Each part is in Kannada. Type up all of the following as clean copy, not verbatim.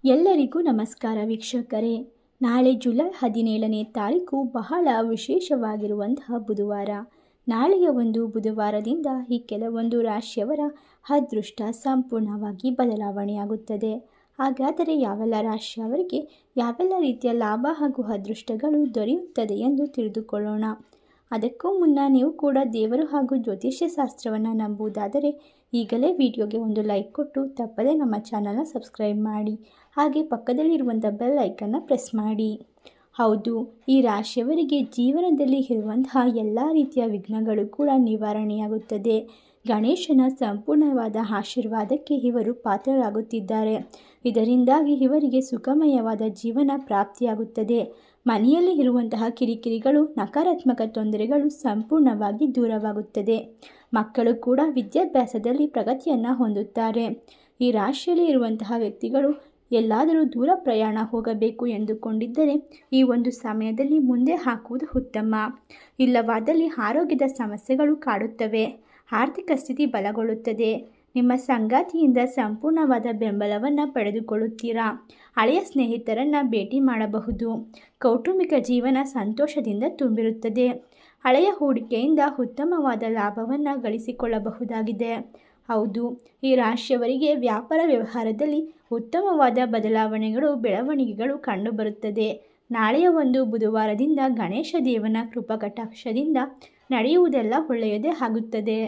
ಎಲ್ಲರಿಗೂ ನಮಸ್ಕಾರ ವೀಕ್ಷಕರೇ. ನಾಳೆ ಜುಲೈ 17ನೇ ತಾರೀಕು ಬಹಳ ವಿಶೇಷವಾಗಿರುವಂತಹ ಬುಧವಾರ. ನಾಳೆಯ ಒಂದು ಬುಧವಾರದಿಂದ ಈ ಕೆಲವೊಂದು ರಾಶಿಯವರ ಅದೃಷ್ಟ ಸಂಪೂರ್ಣವಾಗಿ ಬದಲಾವಣೆಯಾಗುತ್ತದೆ. ಹಾಗಾದರೆ ಯಾವೆಲ್ಲ ರಾಶಿಯವರಿಗೆ ಯಾವೆಲ್ಲ ರೀತಿಯ ಲಾಭ ಹಾಗೂ ಅದೃಷ್ಟಗಳು ದೊರೆಯುತ್ತದೆ ಎಂದು ತಿಳಿದುಕೊಳ್ಳೋಣ. ಅದಕ್ಕೂ ಮುನ್ನ ನೀವು ಕೂಡ ದೇವರು ಹಾಗೂ ಜ್ಯೋತಿಷ್ಯ ಶಾಸ್ತ್ರವನ್ನು ನಂಬುವುದಾದರೆ ಈಗಲೇ ವಿಡಿಯೋಗೆ ಒಂದು ಲೈಕ್ ಕೊಟ್ಟು ತಪ್ಪದೇ ನಮ್ಮ ಚಾನಲ್ನ ಸಬ್ಸ್ಕ್ರೈಬ್ ಮಾಡಿ, ಹಾಗೆ ಪಕ್ಕದಲ್ಲಿರುವಂಥ ಬೆಲ್ ಐಕನ್ನ ಪ್ರೆಸ್ ಮಾಡಿ. ಹೌದು, ಈ ರಾಶಿಯವರಿಗೆ ಜೀವನದಲ್ಲಿ ಇರುವಂತಹ ಎಲ್ಲ ರೀತಿಯ ವಿಘ್ನಗಳು ಕೂಡ ನಿವಾರಣೆಯಾಗುತ್ತದೆ. ಗಣೇಶನ ಸಂಪೂರ್ಣವಾದ ಆಶೀರ್ವಾದಕ್ಕೆ ಇವರು ಪಾತ್ರರಾಗುತ್ತಿದ್ದಾರೆ. ಇದರಿಂದಾಗಿ ಇವರಿಗೆ ಸುಖಮಯವಾದ ಜೀವನ ಪ್ರಾಪ್ತಿಯಾಗುತ್ತದೆ. ಮನೆಯಲ್ಲಿ ಇರುವಂತಹ ಕಿರಿಕಿರಿಗಳು, ನಕಾರಾತ್ಮಕ ತೊಂದರೆಗಳು ಸಂಪೂರ್ಣವಾಗಿ ದೂರವಾಗುತ್ತದೆ. ಮಕ್ಕಳು ಕೂಡ ವಿದ್ಯಾಭ್ಯಾಸದಲ್ಲಿ ಪ್ರಗತಿಯನ್ನು ಹೊಂದುತ್ತಾರೆ. ಈ ರಾಶಿಯಲ್ಲಿ ಇರುವಂತಹ ವ್ಯಕ್ತಿಗಳು ಎಲ್ಲಾದರೂ ದೂರ ಪ್ರಯಾಣ ಹೋಗಬೇಕು ಎಂದುಕೊಂಡಿದ್ದರೆ ಈ ಒಂದು ಸಮಯದಲ್ಲಿ ಮುಂದೆ ಹಾಕುವುದು ಉತ್ತಮ. ಇಲ್ಲವಾದಲ್ಲಿ ಆರೋಗ್ಯದ ಸಮಸ್ಯೆಗಳು ಕಾಡುತ್ತವೆ. ಆರ್ಥಿಕ ಸ್ಥಿತಿ ಬಲಗೊಳ್ಳುತ್ತದೆ. ನಿಮ್ಮ ಸಂಗಾತಿಯಿಂದ ಸಂಪೂರ್ಣವಾದ ಬೆಂಬಲವನ್ನು ಪಡೆದುಕೊಳ್ಳುತ್ತೀರಾ. ಹಳೆಯ ಸ್ನೇಹಿತರನ್ನು ಭೇಟಿ ಮಾಡಬಹುದು. ಕೌಟುಂಬಿಕ ಜೀವನ ಸಂತೋಷದಿಂದ ತುಂಬಿರುತ್ತದೆ. ಹಳೆಯ ಹೂಡಿಕೆಯಿಂದ ಉತ್ತಮವಾದ ಲಾಭವನ್ನು ಗಳಿಸಿಕೊಳ್ಳಬಹುದಾಗಿದೆ. ಹೌದು, ಈ ರಾಶಿಯವರಿಗೆ ವ್ಯಾಪಾರ ವ್ಯವಹಾರದಲ್ಲಿ ಉತ್ತಮವಾದ ಬೆಳವಣಿಗೆಗಳು ಕಂಡುಬರುತ್ತದೆ. ನಾಳೆಯ ಒಂದು ಬುಧವಾರದಿಂದ ಗಣೇಶ ದೇವನ ಕೃಪಾಕಟಾಕ್ಷದಿಂದ ನಡೆಯುವುದೆಲ್ಲ ಒಳ್ಳೆಯದೇ ಆಗುತ್ತದೆ.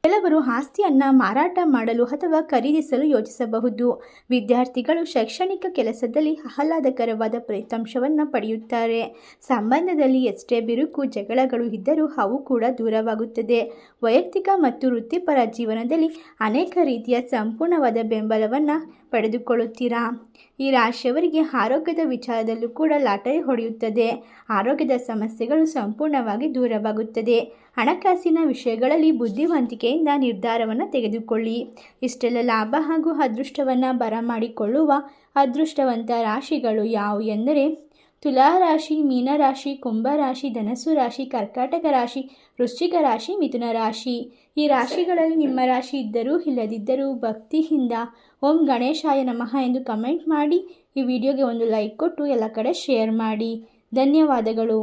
ಕೆಲವರು ಆಸ್ತಿಯನ್ನು ಮಾರಾಟ ಮಾಡಲು ಅಥವಾ ಖರೀದಿಸಲು ಯೋಚಿಸಬಹುದು. ವಿದ್ಯಾರ್ಥಿಗಳು ಶೈಕ್ಷಣಿಕ ಕೆಲಸದಲ್ಲಿ ಆಹ್ಲಾದಕರವಾದ ಫಲಿತಾಂಶವನ್ನು ಪಡೆಯುತ್ತಾರೆ. ಸಂಬಂಧದಲ್ಲಿ ಎಷ್ಟೇ ಬಿರುಕು ಜಗಳಗಳು ಇದ್ದರೂ ಅವು ಕೂಡ ದೂರವಾಗುತ್ತದೆ. ವೈಯಕ್ತಿಕ ಮತ್ತು ವೃತ್ತಿಪರ ಜೀವನದಲ್ಲಿ ಅನೇಕ ರೀತಿಯ ಸಂಪೂರ್ಣವಾದ ಬೆಂಬಲವನ್ನು ಪಡೆದುಕೊಳ್ಳುತ್ತೀರಾ. ಈ ರಾಶಿಯವರಿಗೆ ಆರೋಗ್ಯದ ವಿಚಾರದಲ್ಲೂ ಕೂಡ ಲಾಟರಿ ಹೊಡೆಯುತ್ತದೆ. ಆರೋಗ್ಯದ ಸಮಸ್ಯೆಗಳು ಸಂಪೂರ್ಣವಾಗಿ ದೂರವಾಗುತ್ತದೆ. ಹಣಕಾಸಿನ ವಿಷಯಗಳಲ್ಲಿ ಬುದ್ಧಿವಂತಿಕೆಯಿಂದ ನಿರ್ಧಾರವನ್ನು ತೆಗೆದುಕೊಳ್ಳಿ. ಇಷ್ಟೆಲ್ಲ ಲಾಭ ಹಾಗೂ ಅದೃಷ್ಟವನ್ನು ಬರಮಾಡಿಕೊಳ್ಳುವ ಅದೃಷ್ಟವಂತ ರಾಶಿಗಳು ಯಾವುವು ಎಂದರೆ ತುಲಾರಾಶಿ, ಮೀನರಾಶಿ, ಕುಂಭರಾಶಿ, ಧನಸ್ಸು ರಾಶಿ, ಕರ್ಕಾಟಕ ರಾಶಿ, ವೃಶ್ಚಿಕ ರಾಶಿ, ಮಿಥುನ ರಾಶಿ. ಈ ರಾಶಿಗಳಲ್ಲಿ ನಿಮ್ಮ ರಾಶಿ ಇದ್ದರೂ ಇಲ್ಲದಿದ್ದರೂ ಭಕ್ತಿಯಿಂದ ಓಂ ಗಣೇಶಾಯ ನಮಃ ಎಂದು ಕಮೆಂಟ್ ಮಾಡಿ. ಈ ವಿಡಿಯೋಗೆ ಒಂದು ಲೈಕ್ ಕೊಟ್ಟು ಎಲ್ಲ ಕಡೆ ಶೇರ್ ಮಾಡಿ. ಧನ್ಯವಾದಗಳು.